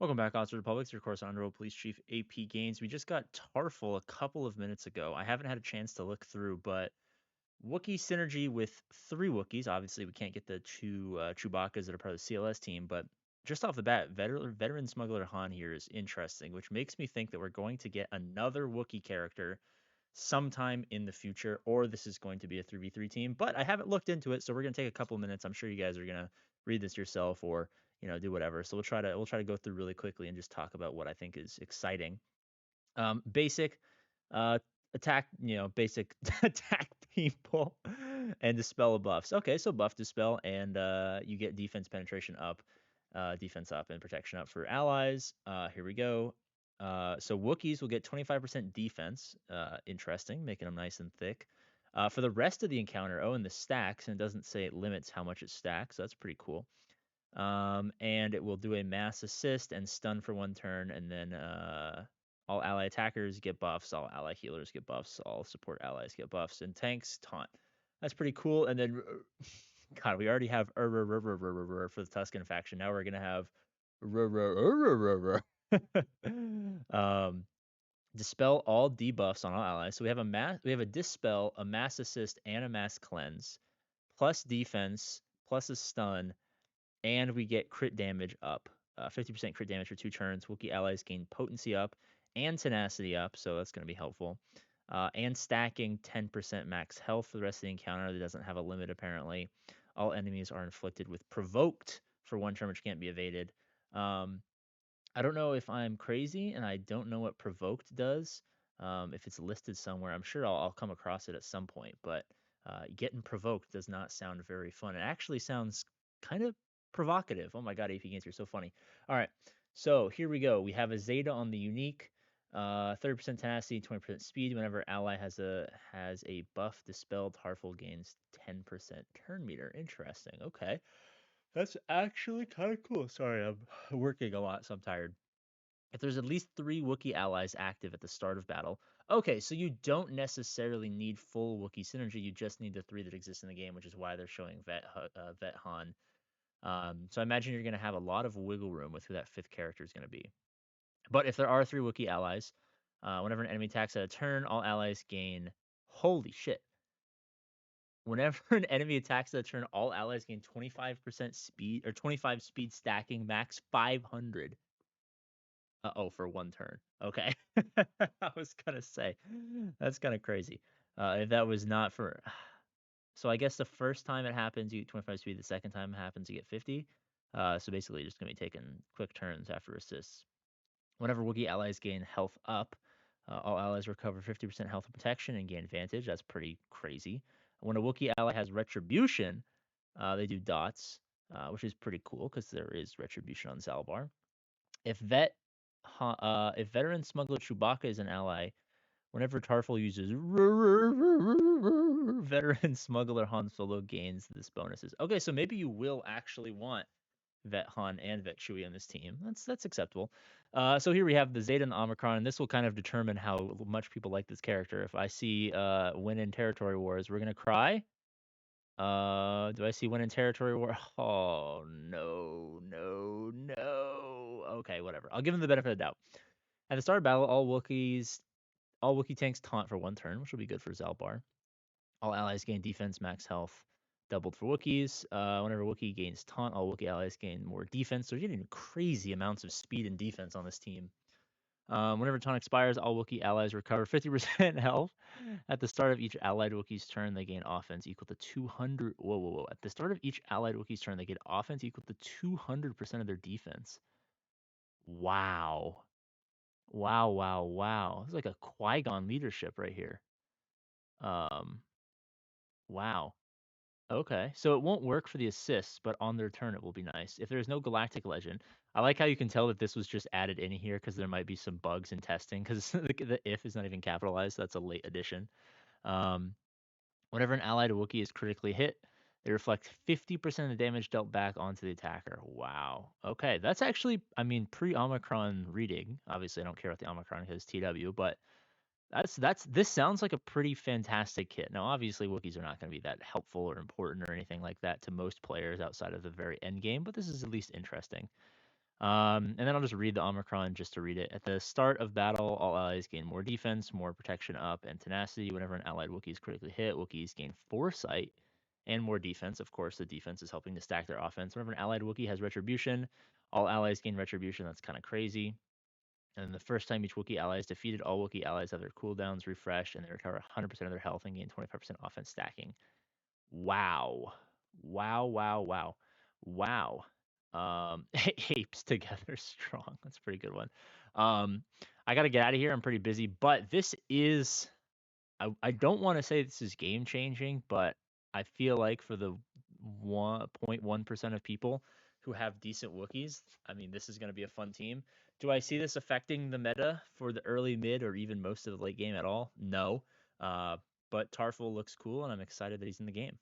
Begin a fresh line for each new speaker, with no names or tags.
Welcome back, Officer Republic. It's your course on Underworld Police Chief APGAINS. We just got Tarfful a couple of minutes ago. I haven't had a chance to look through, but Wookiee synergy with 3 Wookiees. Obviously, we can't get the two Chewbacca's that are part of the CLS team, but just off the bat, veteran smuggler Han here is interesting, which makes me think that we're going to get another Wookiee character sometime in the future, or this is going to be a 3v3 team. But I haven't looked into it, so we're gonna take a couple minutes. I'm sure you guys are gonna read this yourself or do whatever. So we'll try to go through really quickly and just talk about what I think is exciting. Basic uh attack, basic attack people and dispel buffs. Okay, so buff dispel and you get defense penetration up, defense up and protection up for allies. Here we go. So Wookiees will get 25% defense. Interesting, making them nice and thick. For the rest of the encounter, and the stacks, and it doesn't say it limits how much it stacks, so that's pretty cool. And it will do a mass assist and stun for 1 turn, and then all ally attackers get buffs, all ally healers get buffs, all support allies get buffs, and tanks taunt. That's pretty cool. And then, God, we already have for the Tusken faction. Now we're gonna have dispel all debuffs on all allies. So we have a dispel, a mass assist, and a mass cleanse, plus defense, plus a stun, and we get crit damage up. 50% crit damage for 2 turns. Wookiee allies gain potency up and tenacity up, so that's going to be helpful. And stacking 10% max health for the rest of the encounter. That doesn't have a limit, apparently. All enemies are inflicted with provoked for 1 turn, which can't be evaded. I don't know if I'm crazy, and I don't know what provoked does. If it's listed somewhere, I'm sure I'll come across it at some point. But getting provoked does not sound very fun. It actually sounds kind of provocative. Oh my god, APGAINS, you're so funny. All right, so here we go. We have a Zeta on the unique, 30% tenacity, 20% speed. Whenever ally has a buff dispelled, Tarfful gains 10% turn meter. Interesting. Okay, that's actually kind of cool. Sorry, I'm working a lot, so I'm tired. If there's at least 3 Wookiee allies active at the start of battle. Okay, so you don't necessarily need full Wookiee synergy. You just need the 3 that exist in the game, which is why they're showing Vet Han. So I imagine you're going to have a lot of wiggle room with who that 5th character is going to be. But if there are 3 Wookiee allies, whenever an enemy attacks at a turn, all allies gain. Holy shit. Whenever an enemy attacks at a turn, all allies gain 25% speed, or 25 speed stacking, max 500. For 1 turn. Okay. I was gonna say, that's kind of crazy. If that was not for, so I guess the first time it happens, you get 25 speed. The second time it happens, you get 50. So basically, you're just gonna be taking quick turns after assists. Whenever Wookiee allies gain health up, all allies recover 50% health and protection and gain advantage. That's pretty crazy. When a Wookiee ally has retribution, they do dots, which is pretty cool because there is retribution on Zalbar. If veteran smuggler Chewbacca is an ally, whenever Tarfful uses veteran smuggler Han Solo gains this bonuses. Okay, so maybe you will actually want Vet Han and Vet Chewie on this team. That's acceptable. So here we have the Zeta and the Omicron, and this will kind of determine how much people like this character. If I see win in territory wars, we're gonna cry. Do I see win in territory war? Oh no, no, no. Okay, whatever. I'll give him the benefit of the doubt. At the start of battle, all Wookiee tanks taunt for 1 turn, which will be good for Zalbar. All allies gain defense, max health, doubled for Wookiees. Whenever Wookiee gains taunt, all Wookiee allies gain more defense. So you're getting crazy amounts of speed and defense on this team. Whenever taunt expires, all Wookiee allies recover 50% health. At the start of each allied Wookiee's turn, they gain offense equal to 200. Whoa, whoa, whoa. At the start of each allied Wookiee's turn, they get offense equal to 200% of their defense. Wow. Wow, wow, wow. It's like a Qui-Gon leadership right here. Wow. Okay, so it won't work for the assists, but on their turn it will be nice. If there's no Galactic Legend, I like how you can tell that this was just added in here because there might be some bugs in testing because the if is not even capitalized. That's a late addition. Um, Whenever an allied Wookiee is critically hit, they reflect 50% of the damage dealt back onto the attacker. Wow. Okay, that's actually, I mean, pre-Omicron reading. Obviously, I don't care about the Omicron because TW, but this sounds like a pretty fantastic kit. Now, obviously, Wookiees are not going to be that helpful or important or anything like that to most players outside of the very end game, but this is at least interesting. And then I'll just read the Omicron just to read it. At the start of battle, all allies gain more defense, more protection up, and tenacity. Whenever an allied Wookiee is critically hit, Wookiees gain foresight and more defense. Of course, the defense is helping to stack their offense. Whenever an allied Wookiee has retribution, all allies gain retribution. That's kind of crazy. And then the first time each Wookiee ally is defeated, all Wookiee allies have their cooldowns refreshed and they recover 100% of their health and gain 25% offense stacking. Wow. Wow, wow, wow. Wow. Apes together strong. That's a pretty good one. I got to get out of here. I'm pretty busy, but this is I don't want to say this is game changing, but I feel like for the 1.1% of people who have decent Wookiees, I mean, this is going to be a fun team. Do I see this affecting the meta for the early, mid, or even most of the late game at all? No. Uh, but Tarfful looks cool, and I'm excited that he's in the game.